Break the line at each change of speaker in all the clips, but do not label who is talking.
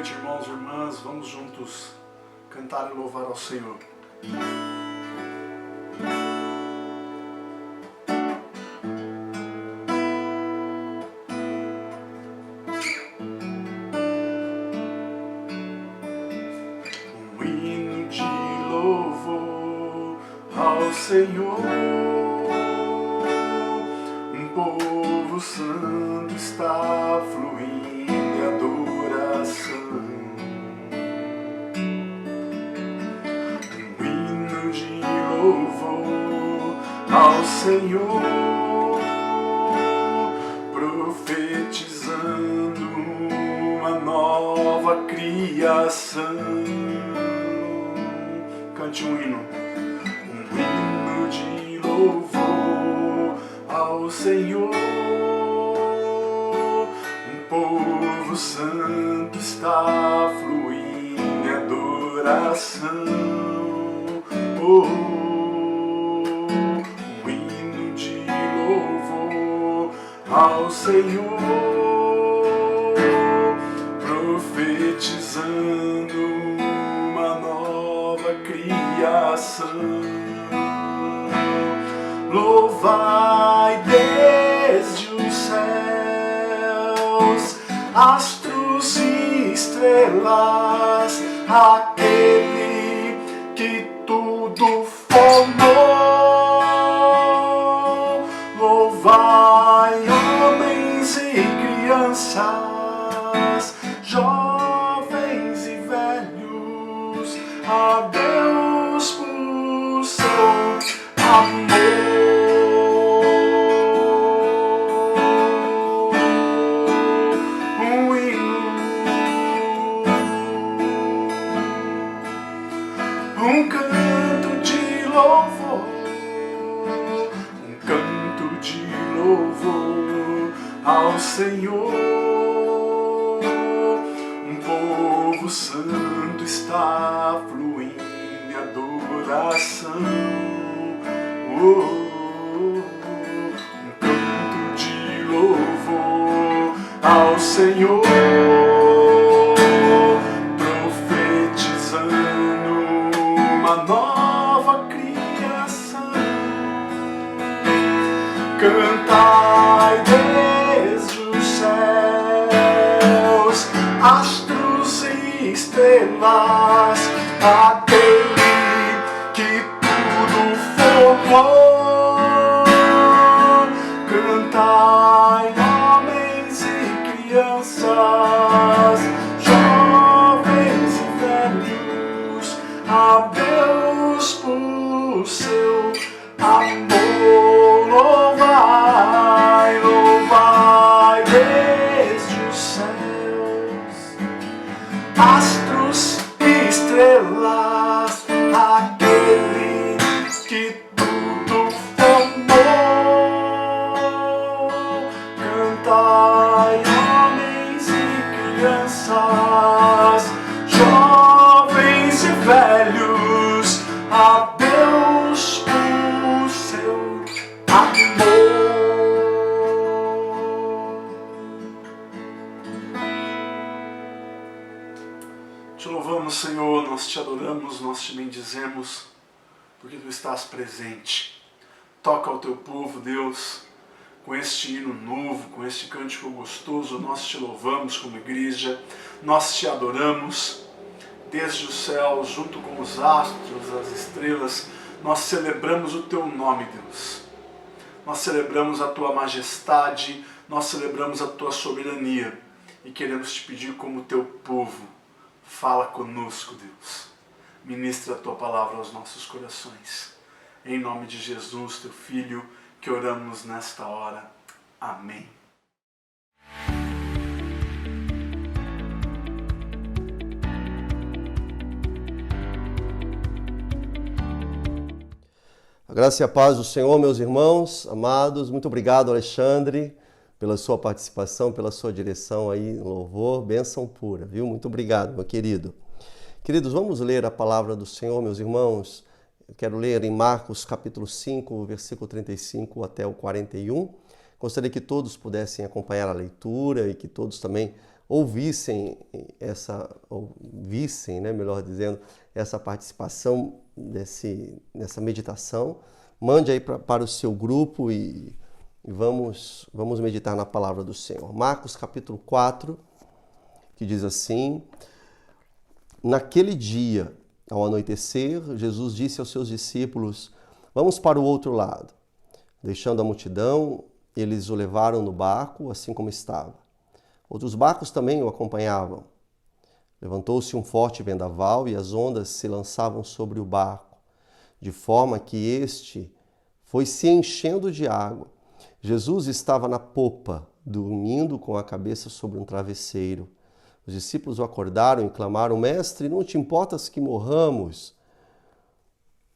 noite, irmãos e irmãs. Vamos juntos cantar e louvar ao Senhor. Um hino de louvor ao Senhor. Um povo santo está fluindo em adoração. Um hino de louvor ao Senhor, profetizando uma nova criação. Cante um hino de louvor ao Senhor. Um povo santo está fluindo em adoração. Oh, um hino de louvor ao Senhor, profetizando uma nova criação. Louvai desde os céus, astros e estrelas, aquele que tudo formou. Louvai homens e crianças, jovens e velhos, a Deus por seu amor. Um canto de louvor, um canto de louvor ao Senhor. Um povo santo está fluindo em adoração. Um canto de louvor ao Senhor, nova criação. Cantai desde os céus, astros e estrelas, aquele que tudo formou. Cantai homens e crianças, jovens e velhos, a Deus por seu amor. Louvai, louvai desde os céus, astros e estrelas, aquele que tudo formou. Cantai homens e crianças, jovens e velhos, a Deus por seu amor. Te louvamos, Senhor, nós te adoramos, nós te bendizemos, porque tu estás presente. Toca ao teu povo, Deus, com este hino novo, com este cântico gostoso. Nós te louvamos como igreja, nós te adoramos. Desde os céus, junto com os astros, as estrelas, nós celebramos o teu nome, Deus. Nós celebramos a tua majestade, nós celebramos a tua soberania e queremos te pedir como teu povo, fala conosco, Deus. Ministra a tua palavra aos nossos corações. Em nome de Jesus, teu Filho, que oramos nesta hora. Amém.
A graça e a paz do Senhor, meus irmãos, amados. Muito obrigado, Alexandre, pela sua participação, pela sua direção aí no louvor. Bênção pura, viu? Muito obrigado, meu querido. Queridos, vamos ler a palavra do Senhor, meus irmãos. Eu quero ler em Marcos capítulo 5, versículo 35 até o 41. Gostaria que todos pudessem acompanhar a leitura e que todos também vissem, né, melhor dizendo, essa participação nessa meditação, mande aí para o seu grupo e vamos meditar na palavra do Senhor. Marcos capítulo 4, que diz assim: naquele dia, ao anoitecer, Jesus disse aos seus discípulos: vamos para o outro lado. Deixando a multidão, eles o levaram no barco, assim como estava. Outros barcos também o acompanhavam. Levantou-se um forte vendaval e as ondas se lançavam sobre o barco, de forma que este foi se enchendo de água. Jesus estava na popa, dormindo com a cabeça sobre um travesseiro. Os discípulos o acordaram e clamaram: Mestre, não te importas que morramos?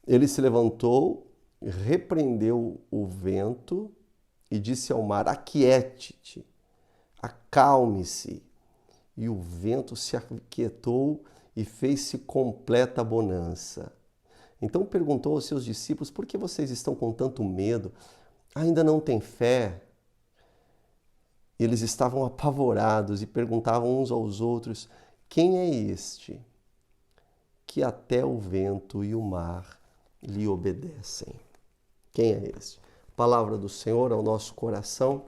Ele se levantou, repreendeu o vento e disse ao mar: aquiete-te, acalme-se. E o vento se aquietou e fez-se completa bonança. Então perguntou aos seus discípulos: por que vocês estão com tanto medo? Ainda não têm fé? Eles estavam apavorados e perguntavam uns aos outros: quem é este que até o vento e o mar lhe obedecem? Quem é este? Palavra do Senhor ao nosso coração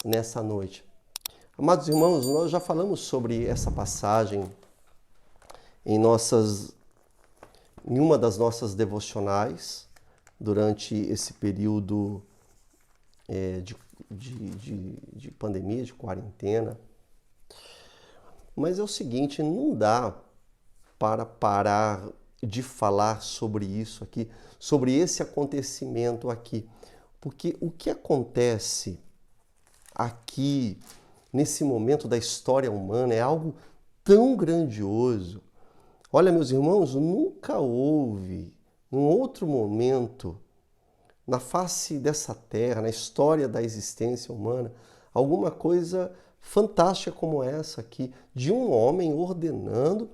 nessa noite. Amados irmãos, nós já falamos sobre essa passagem em uma das nossas devocionais durante esse período de pandemia, de quarentena. Mas é o seguinte, não dá para parar de falar sobre isso aqui, sobre esse acontecimento aqui. Porque o que acontece aqui, nesse momento da história humana, é algo tão grandioso. Olha, meus irmãos, nunca houve, num outro momento, na face dessa terra, na história da existência humana, alguma coisa fantástica como essa aqui, de um homem ordenando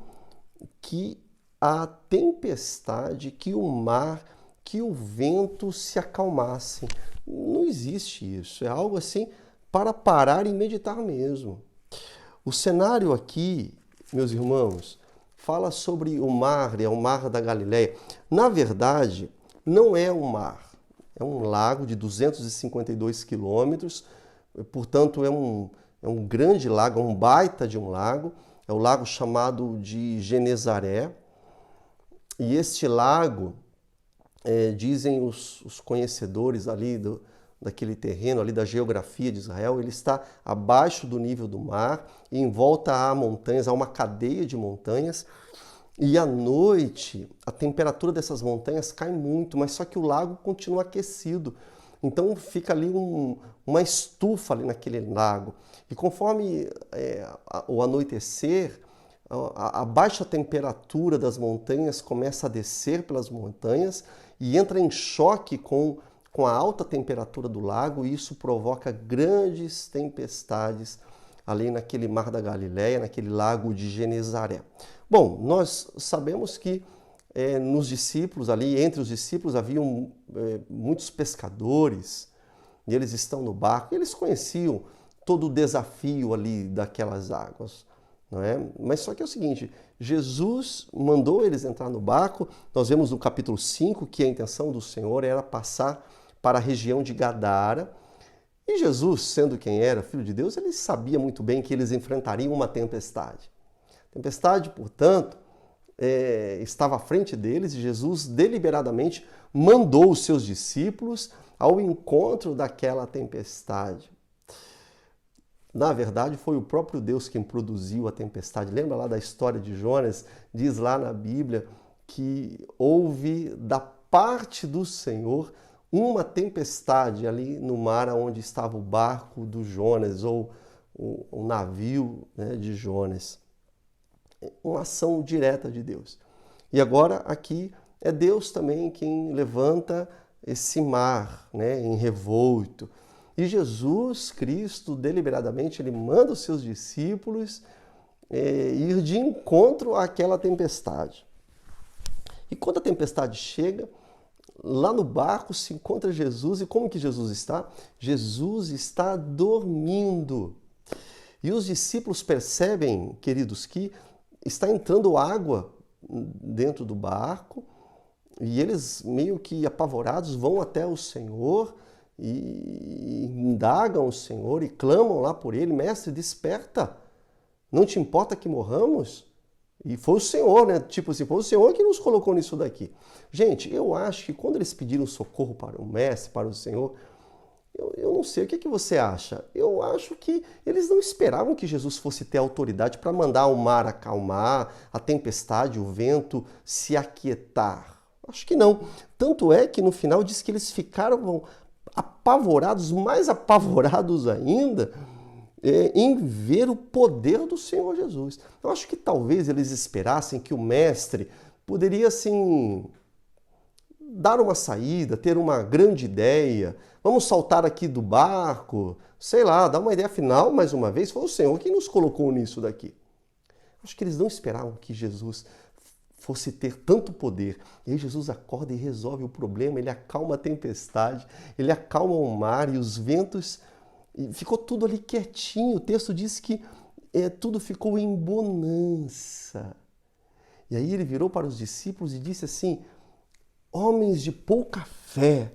que a tempestade, que o mar, que o vento se acalmassem. Não existe isso, é algo assim para parar e meditar mesmo. O cenário aqui, meus irmãos, fala sobre o mar, é o mar da Galileia. Na verdade, não é um mar, é um lago de 252 quilômetros, portanto é um grande lago, é um baita de um lago, é o lago chamado de Genezaré. E este lago, dizem os conhecedores ali daquele terreno, ali da geografia de Israel, ele está abaixo do nível do mar, e em volta há montanhas, há uma cadeia de montanhas, e à noite a temperatura dessas montanhas cai muito, mas só que o lago continua aquecido. Então fica ali uma estufa ali naquele lago. E conforme o anoitecer, a baixa temperatura das montanhas começa a descer pelas montanhas e entra em choque com a alta temperatura do lago, e isso provoca grandes tempestades ali naquele mar da Galileia, naquele lago de Genezaré. Bom, nós sabemos que nos discípulos ali, entre os discípulos haviam muitos pescadores, e eles estão no barco, e eles conheciam todo o desafio ali daquelas águas, não é? Mas só que é o seguinte, Jesus mandou eles entrar no barco. Nós vemos no capítulo 5 que a intenção do Senhor era passar para a região de Gadara. E Jesus, sendo quem era, Filho de Deus, ele sabia muito bem que eles enfrentariam uma tempestade. A tempestade, portanto, estava à frente deles, e Jesus deliberadamente mandou os seus discípulos ao encontro daquela tempestade. Na verdade, foi o próprio Deus quem produziu a tempestade. Lembra lá da história de Jonas? Diz lá na Bíblia que houve da parte do Senhor uma tempestade ali no mar onde estava o barco do Jonas, ou o navio, né, de Jonas. Uma ação direta de Deus. E agora aqui é Deus também quem levanta esse mar, né, em revolto. E Jesus Cristo, deliberadamente, ele manda os seus discípulos ir de encontro àquela tempestade. E quando a tempestade chega, lá no barco se encontra Jesus. E como que Jesus está? Jesus está dormindo. E os discípulos percebem, queridos, que está entrando água dentro do barco e eles, meio que apavorados, vão até o Senhor e indagam o Senhor e clamam lá por ele: mestre, desperta, não te importa que morramos? E foi o Senhor, né? Tipo assim, foi o Senhor que nos colocou nisso daqui. Gente, eu acho que quando eles pediram socorro para o mestre, para o Senhor, eu não sei, o que você acha? Eu acho que eles não esperavam que Jesus fosse ter autoridade para mandar o mar acalmar, a tempestade, o vento se aquietar. Acho que não. Tanto é que no final diz que eles ficaram apavorados, mais apavorados ainda, em ver o poder do Senhor Jesus. Eu acho que talvez eles esperassem que o mestre poderia, assim, dar uma saída, ter uma grande ideia. Vamos saltar aqui do barco, sei lá, dar uma ideia final, mais uma vez. Foi o Senhor que nos colocou nisso daqui. Acho que eles não esperavam que Jesus fosse ter tanto poder. E aí Jesus acorda e resolve o problema, ele acalma a tempestade, ele acalma o mar e os ventos. E ficou tudo ali quietinho. O texto diz que tudo ficou em bonança. E aí ele virou para os discípulos e disse assim: homens de pouca fé,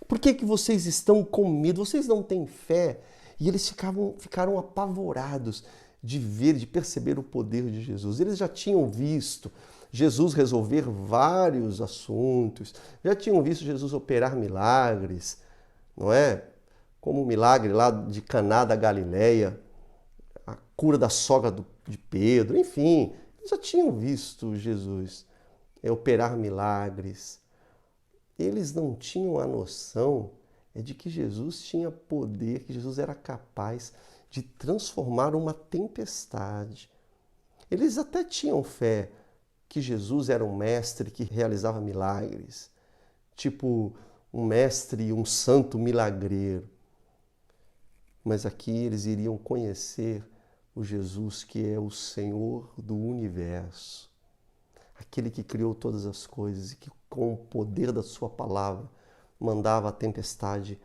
por que vocês estão com medo? Vocês não têm fé? E eles ficaram apavorados de ver, de perceber o poder de Jesus. Eles já tinham visto Jesus resolver vários assuntos, já tinham visto Jesus operar milagres, não é? Como o milagre lá de Caná da Galileia, a cura da sogra de Pedro, enfim, eles já tinham visto Jesus operar milagres. Eles não tinham a noção de que Jesus tinha poder, que Jesus era capaz de transformar uma tempestade. Eles até tinham fé que Jesus era um mestre que realizava milagres, tipo um mestre, um santo milagreiro. Mas aqui eles iriam conhecer o Jesus que é o Senhor do universo, aquele que criou todas as coisas e que com o poder da sua palavra mandava a tempestade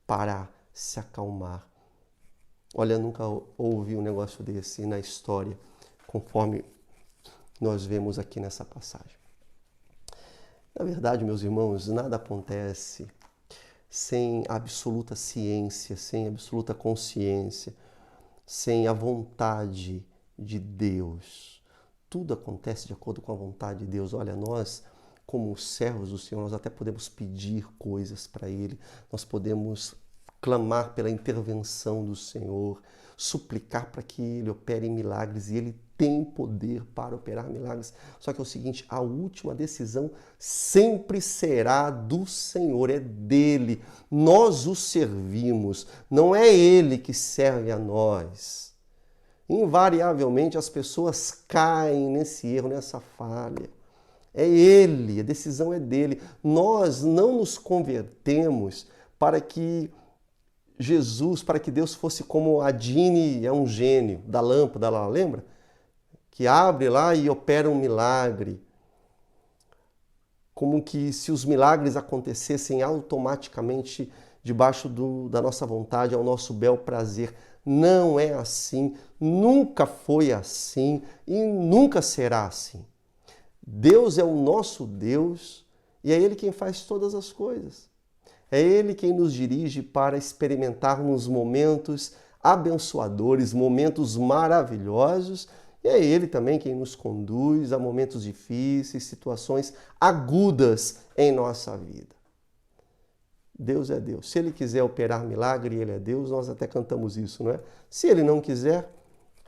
parar, se acalmar. Olha, nunca ouvi um negócio desse na história, conforme nós vemos aqui nessa passagem. Na verdade, meus irmãos, nada acontece sem absoluta ciência, sem absoluta consciência, sem a vontade de Deus. Tudo acontece de acordo com a vontade de Deus. Olha, nós, como servos do Senhor, nós até podemos pedir coisas para Ele, nós podemos clamar pela intervenção do Senhor, suplicar para que Ele opere milagres, e Ele tem poder para operar milagres. Só que é o seguinte, a última decisão sempre será do Senhor, é dele. Nós o servimos, não é Ele que serve a nós. Invariavelmente as pessoas caem nesse erro, nessa falha. É Ele, a decisão é dele. Nós não nos convertemos para que Jesus, para que Deus fosse como a Dini, é um gênio da lâmpada lá, lembra? Que abre lá e opera um milagre. Como que se os milagres acontecessem automaticamente debaixo da nossa vontade, ao nosso bel prazer. Não é assim, nunca foi assim e nunca será assim. Deus é o nosso Deus e é Ele quem faz todas as coisas. É Ele quem nos dirige para experimentarmos momentos abençoadores, momentos maravilhosos, e é Ele também quem nos conduz a momentos difíceis, situações agudas em nossa vida. Deus é Deus. Se Ele quiser operar milagre, Ele é Deus. Nós até cantamos isso, não é? Se Ele não quiser,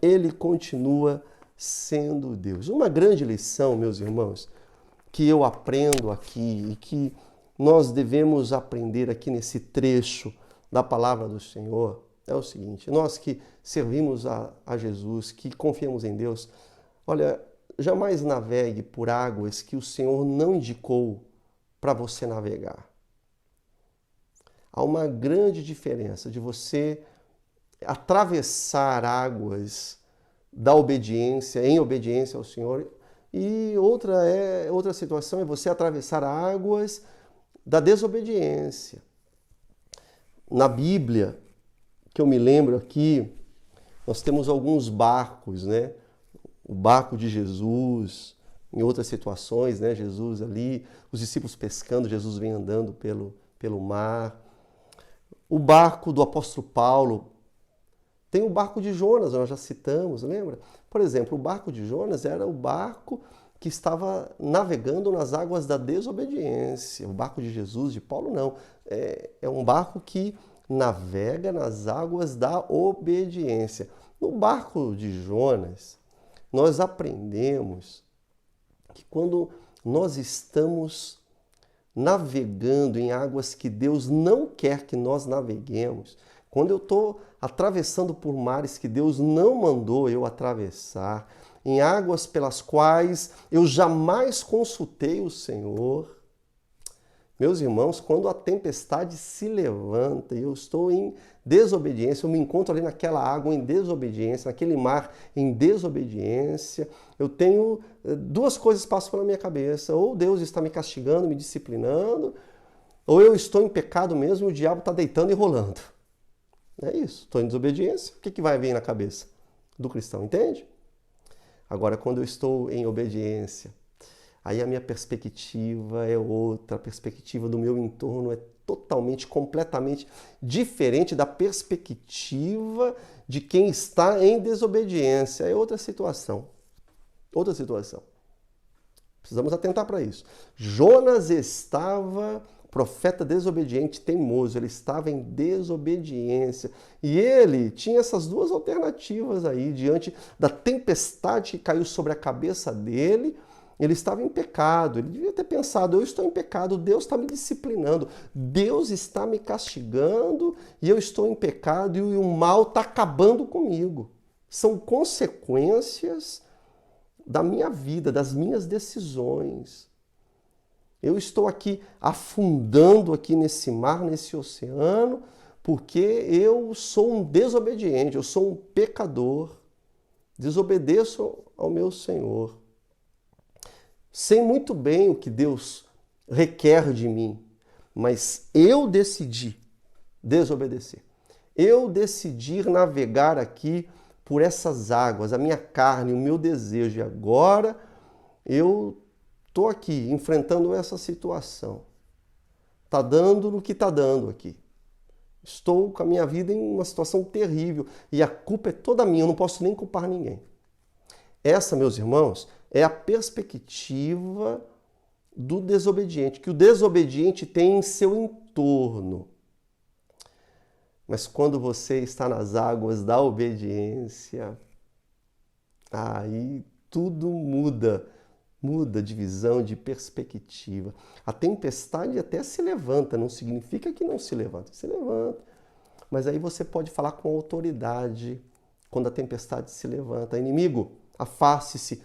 Ele continua sendo Deus. Uma grande lição, meus irmãos, que eu aprendo aqui e que nós devemos aprender aqui nesse trecho da palavra do Senhor é o seguinte: nós que servimos a Jesus, que confiamos em Deus, olha, jamais navegue por águas que o Senhor não indicou para você navegar. Há uma grande diferença de você atravessar águas da obediência, em obediência ao Senhor, e outra situação é você atravessar águas da desobediência. Na Bíblia, que eu me lembro aqui, Nós temos alguns barcos, né? O barco de Jesus, em outras situações, né? Jesus ali, os discípulos pescando, Jesus vem andando pelo mar. O barco do apóstolo Paulo, tem o barco de Jonas, nós já citamos, lembra? Por exemplo, o barco de Jonas era o barco que estava navegando nas águas da desobediência. O barco de Jesus, de Paulo, não. É um barco que navega nas águas da obediência. No barco de Jonas, nós aprendemos que quando nós estamos navegando em águas que Deus não quer que nós naveguemos, quando eu estou atravessando por mares que Deus não mandou eu atravessar, em águas pelas quais eu jamais consultei o Senhor, meus irmãos, quando a tempestade se levanta e eu estou em desobediência, eu me encontro ali naquela água em desobediência, naquele mar em desobediência, eu tenho duas coisas que passam pela minha cabeça. Ou Deus está me castigando, me disciplinando, ou eu estou em pecado mesmo e o diabo está deitando e rolando. É isso, estou em desobediência. O que vai vir na cabeça do cristão, entende? Agora, quando eu estou em obediência, aí a minha perspectiva é outra, a perspectiva do meu entorno é totalmente, completamente diferente da perspectiva de quem está em desobediência. É outra situação. Outra situação. Precisamos atentar para isso. Jonas estava, profeta desobediente, teimoso, ele estava em desobediência. E ele tinha essas duas alternativas aí, diante da tempestade que caiu sobre a cabeça dele. Ele estava em pecado, ele devia ter pensado, eu estou em pecado, Deus está me disciplinando, Deus está me castigando e eu estou em pecado e o mal está acabando comigo. São consequências da minha vida, das minhas decisões. Eu estou aqui afundando aqui nesse mar, nesse oceano, porque eu sou um desobediente, eu sou um pecador, desobedeço ao meu Senhor. Sei muito bem o que Deus requer de mim, mas eu decidi desobedecer. Eu decidi navegar aqui por essas águas, a minha carne, o meu desejo. E agora eu estou aqui enfrentando essa situação. Está dando no que está dando aqui. Estou com a minha vida em uma situação terrível e a culpa é toda minha, eu não posso nem culpar ninguém. Essa, meus irmãos, é a perspectiva do desobediente, que o desobediente tem em seu entorno. Mas quando você está nas águas da obediência, aí tudo muda. Muda de visão, de perspectiva. A tempestade até se levanta, não significa que não se levanta, se levanta. Mas aí você pode falar com autoridade quando a tempestade se levanta. Inimigo, afaste-se.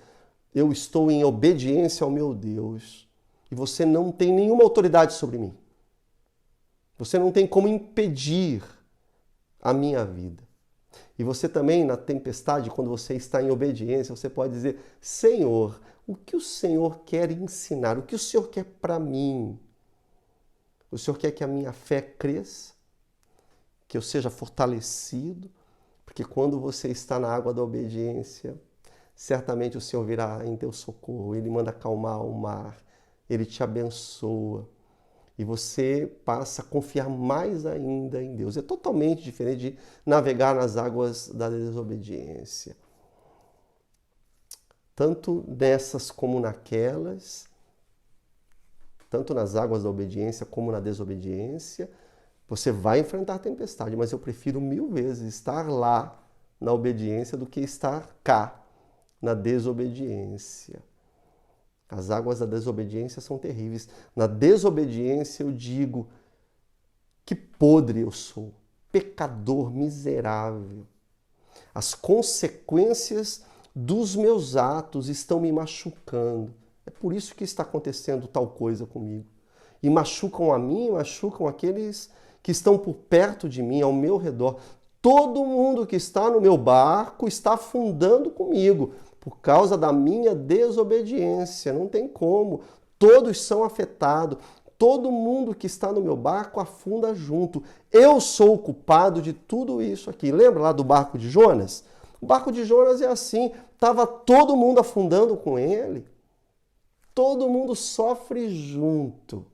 Eu estou em obediência ao meu Deus e você não tem nenhuma autoridade sobre mim. Você não tem como impedir a minha vida. E você também, na tempestade, quando você está em obediência, você pode dizer, Senhor, o que o Senhor quer ensinar? O que o Senhor quer para mim? O Senhor quer que a minha fé cresça, que eu seja fortalecido, porque quando você está na água da obediência, certamente o Senhor virá em teu socorro, Ele manda acalmar o mar, Ele te abençoa e você passa a confiar mais ainda em Deus. É totalmente diferente de navegar nas águas da desobediência. Tanto nessas como naquelas, tanto nas águas da obediência como na desobediência, você vai enfrentar a tempestade, mas eu prefiro 1000 vezes estar lá na obediência do que estar cá na desobediência. As águas da desobediência são terríveis. Na desobediência eu digo que podre eu sou, pecador miserável. As consequências dos meus atos estão me machucando. É por isso que está acontecendo tal coisa comigo. E machucam a mim, machucam aqueles que estão por perto de mim, ao meu redor. Todo mundo que está no meu barco está afundando comigo por causa da minha desobediência. Não tem como. Todos são afetados. Todo mundo que está no meu barco afunda junto. Eu sou o culpado de tudo isso aqui. Lembra lá do barco de Jonas? O barco de Jonas é assim, estava todo mundo afundando com ele. Todo mundo sofre junto.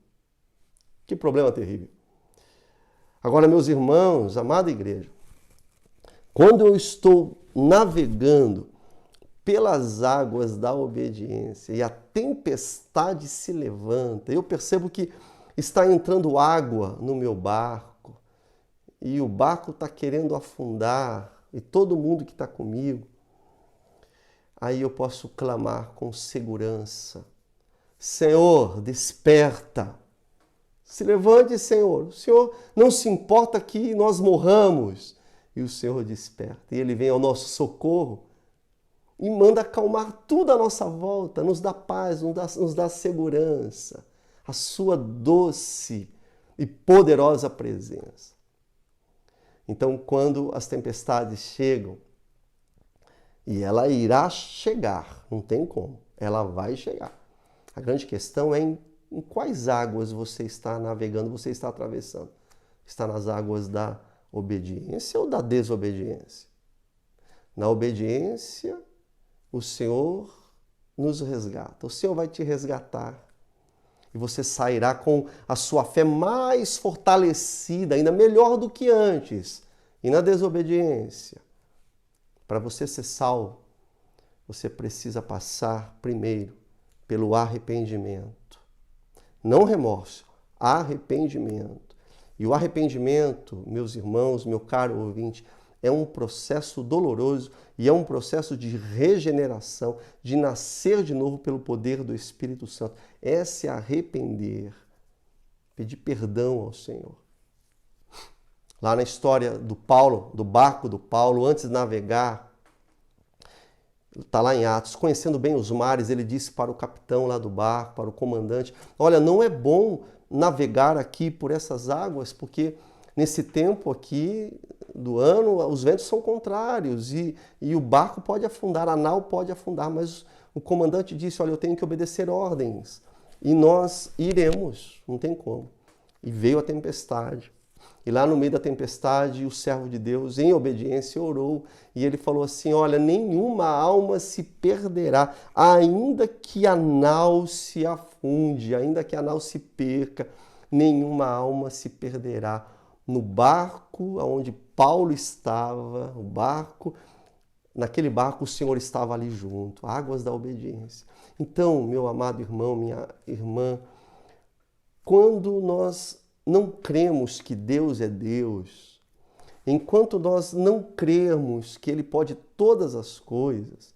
Que problema terrível. Agora, meus irmãos, amada igreja, quando eu estou navegando pelas águas da obediência e a tempestade se levanta, eu percebo que está entrando água no meu barco e o barco está querendo afundar e todo mundo que está comigo, aí eu posso clamar com segurança: Senhor, desperta! Se levante, Senhor. O Senhor não se importa que nós morramos. E o Senhor desperta. E Ele vem ao nosso socorro e manda acalmar tudo à nossa volta, nos dá paz, nos dá segurança. A sua doce e poderosa presença. Então, quando as tempestades chegam, e ela irá chegar, não tem como, ela vai chegar. A grande questão é em quais águas você está navegando, você está atravessando. Está nas águas da obediência ou da desobediência? Na obediência, o Senhor nos resgata. O Senhor vai te resgatar. E você sairá com a sua fé mais fortalecida, ainda melhor do que antes. E na desobediência, para você ser salvo, você precisa passar primeiro pelo arrependimento. Não remorso, arrependimento. E o arrependimento, meus irmãos, meu caro ouvinte, é um processo doloroso e é um processo de regeneração, de nascer de novo pelo poder do Espírito Santo. É se arrepender, pedir perdão ao Senhor. Lá na história do Paulo, do barco do Paulo, antes de navegar, está lá em Atos, conhecendo bem os mares, ele disse para o capitão lá do barco, para o comandante: olha, não é bom navegar aqui por essas águas, porque nesse tempo aqui do ano os ventos são contrários e o barco pode afundar, a nau pode afundar, mas o comandante disse: olha, eu tenho que obedecer ordens e nós iremos, não tem como. E veio a tempestade. E lá no meio da tempestade, o servo de Deus, em obediência, orou. E ele falou assim: olha, nenhuma alma se perderá, ainda que a nau se afunde, ainda que a nau se perca, nenhuma alma se perderá. No barco onde Paulo estava, naquele barco o Senhor estava ali junto, águas da obediência. Então, meu amado irmão, minha irmã, quando nós não cremos que Deus é Deus, enquanto nós não cremos que Ele pode todas as coisas,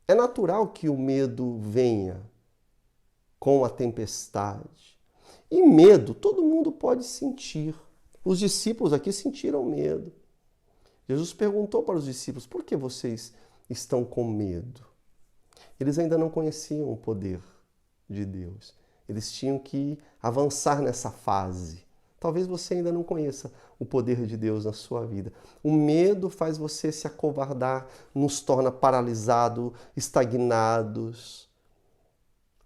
é natural que o medo venha com a tempestade. E medo todo mundo pode sentir. Os discípulos aqui sentiram medo. Jesus perguntou para os discípulos: por que vocês estão com medo? Eles ainda não conheciam o poder de Deus. Eles tinham que avançar nessa fase. Talvez você ainda não conheça o poder de Deus na sua vida. O medo faz você se acovardar, nos torna paralisados, estagnados.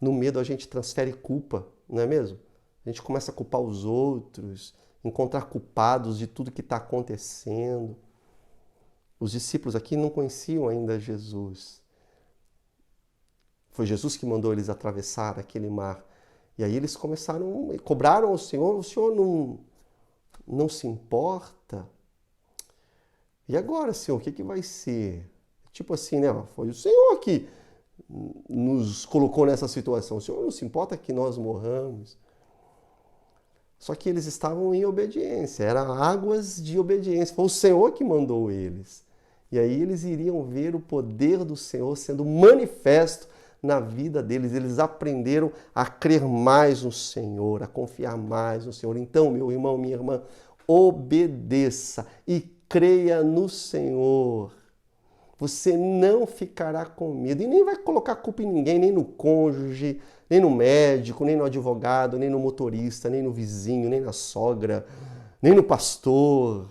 No medo a gente transfere culpa, não é mesmo? A gente começa a culpar os outros, encontrar culpados de tudo que está acontecendo. Os discípulos aqui não conheciam ainda Jesus. Foi Jesus que mandou eles atravessar aquele mar. E aí eles cobraram ao Senhor: o Senhor não se importa? E agora, Senhor, o que vai ser? Tipo assim, né? Foi o Senhor que nos colocou nessa situação. O Senhor não se importa que nós morramos. Só que eles estavam em obediência, eram águas de obediência. Foi o Senhor que mandou eles. E aí eles iriam ver o poder do Senhor sendo manifesto na vida deles. Eles aprenderam a crer mais no Senhor, a confiar mais no Senhor. Então, meu irmão, minha irmã, obedeça e creia no Senhor. Você não ficará com medo e nem vai colocar culpa em ninguém, nem no cônjuge, nem no médico, nem no advogado, nem no motorista, nem no vizinho, nem na sogra, nem no pastor.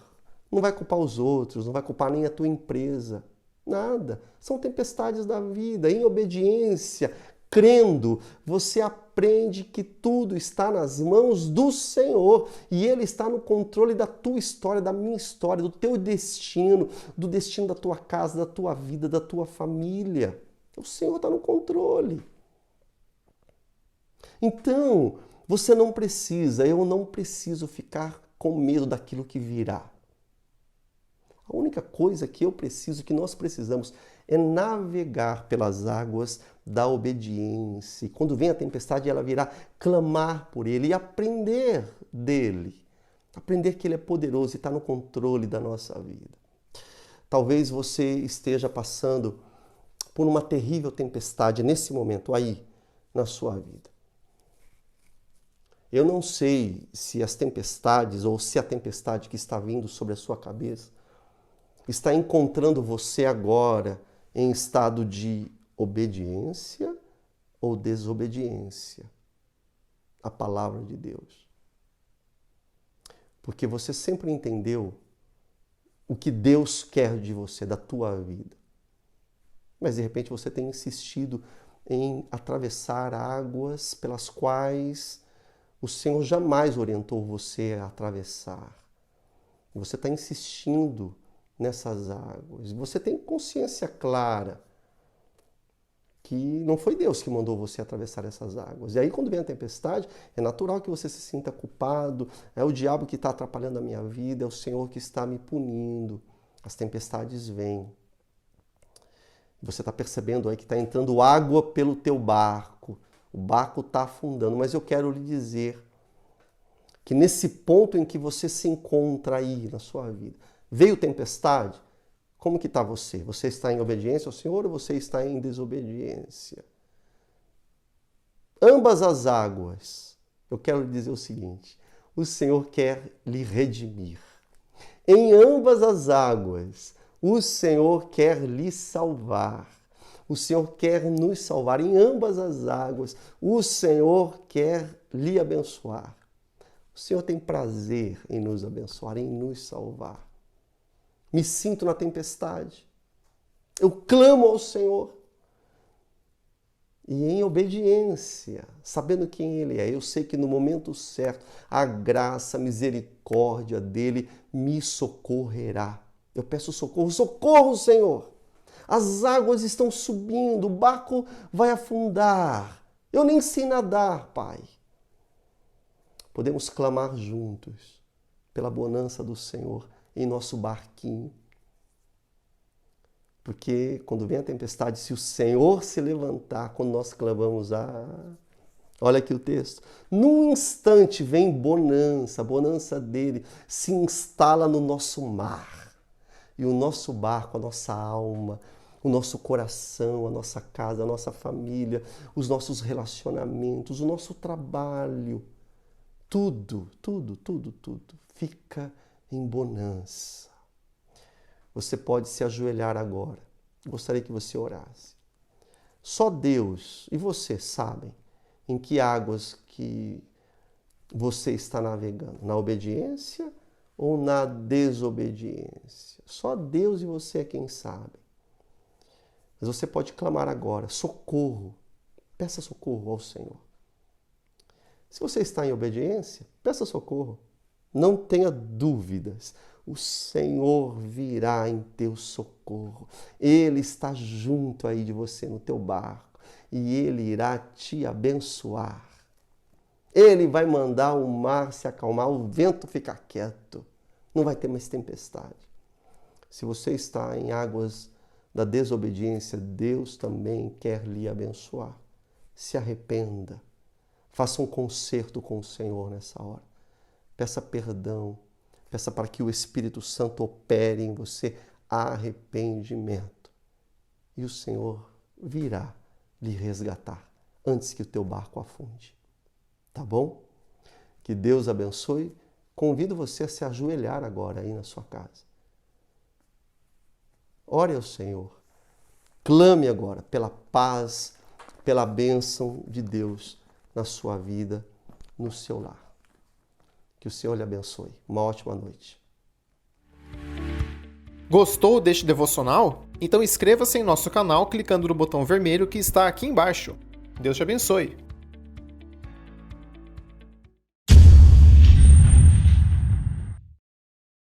Não vai culpar os outros, não vai culpar nem a tua empresa. Nada. São tempestades da vida. Em obediência, crendo, você aprende aprende que tudo está nas mãos do Senhor e Ele está no controle da tua história, da minha história, do teu destino, do destino da tua casa, da tua vida, da tua família. O Senhor está no controle. Então, você não precisa, eu não preciso ficar com medo daquilo que virá. A única coisa que eu preciso, que nós precisamos, é navegar pelas águas da obediência. E quando vem a tempestade, ela virá clamar por Ele e aprender dEle. Aprender que Ele é poderoso e está no controle da nossa vida. Talvez você esteja passando por uma terrível tempestade nesse momento aí na sua vida. Eu não sei se as tempestades ou se a tempestade que está vindo sobre a sua cabeça está encontrando você agora em estado de obediência ou desobediência à palavra de Deus. Porque você sempre entendeu o que Deus quer de você, da tua vida. Mas de repente você tem insistido em atravessar águas pelas quais o Senhor jamais orientou você a atravessar. Você está insistindo nessas águas. Você tem consciência clara que não foi Deus que mandou você atravessar essas águas. E aí, quando vem a tempestade, é natural que você se sinta culpado. É o diabo que está atrapalhando a minha vida, é o Senhor que está me punindo. As tempestades vêm. Você está percebendo aí que está entrando água pelo teu barco. O barco está afundando, mas eu quero lhe dizer que nesse ponto em que você se encontra aí na sua vida, veio tempestade, como que está você? Você está em obediência ao Senhor ou você está em desobediência? Ambas as águas, eu quero lhe dizer o seguinte, o Senhor quer lhe redimir. Em ambas as águas, o Senhor quer lhe salvar. O Senhor quer nos salvar em ambas as águas. O Senhor quer lhe abençoar. O Senhor tem prazer em nos abençoar, em nos salvar. Me sinto na tempestade. Eu clamo ao Senhor. E em obediência, sabendo quem Ele é, eu sei que no momento certo, a graça, a misericórdia dEle me socorrerá. Eu peço socorro, socorro, Senhor! As águas estão subindo, o barco vai afundar. Eu nem sei nadar, Pai. Podemos clamar juntos pela bonança do Senhor em nosso barquinho. Porque quando vem a tempestade, se o Senhor se levantar, quando nós clamamos, olha aqui o texto. Num instante vem bonança, a bonança dele se instala no nosso mar. E o nosso barco, a nossa alma, o nosso coração, a nossa casa, a nossa família, os nossos relacionamentos, o nosso trabalho, tudo fica em bonança. Você pode se ajoelhar agora. Gostaria que você orasse. Só Deus e você sabem em que águas que você está navegando. Na obediência ou na desobediência? Só Deus e você é quem sabe. Mas você pode clamar agora, socorro. Peça socorro ao Senhor. Se você está em obediência, peça socorro. Não tenha dúvidas. O Senhor virá em teu socorro. Ele está junto aí de você no teu barco e Ele irá te abençoar. Ele vai mandar o mar se acalmar, o vento ficar quieto. Não vai ter mais tempestade. Se você está em águas da desobediência, Deus também quer lhe abençoar. Se arrependa. Faça um concerto com o Senhor nessa hora. Peça perdão. Peça para que o Espírito Santo opere em você arrependimento. E o Senhor virá lhe resgatar antes que o teu barco afunde. Tá bom? Que Deus abençoe. Convido você a se ajoelhar agora aí na sua casa. Ore ao Senhor. Clame agora pela paz, pela bênção de Deus na sua vida, no seu lar. Que o Senhor lhe abençoe. Uma ótima noite.
Gostou deste devocional? Então inscreva-se em nosso canal clicando no botão vermelho que está aqui embaixo. Deus te abençoe.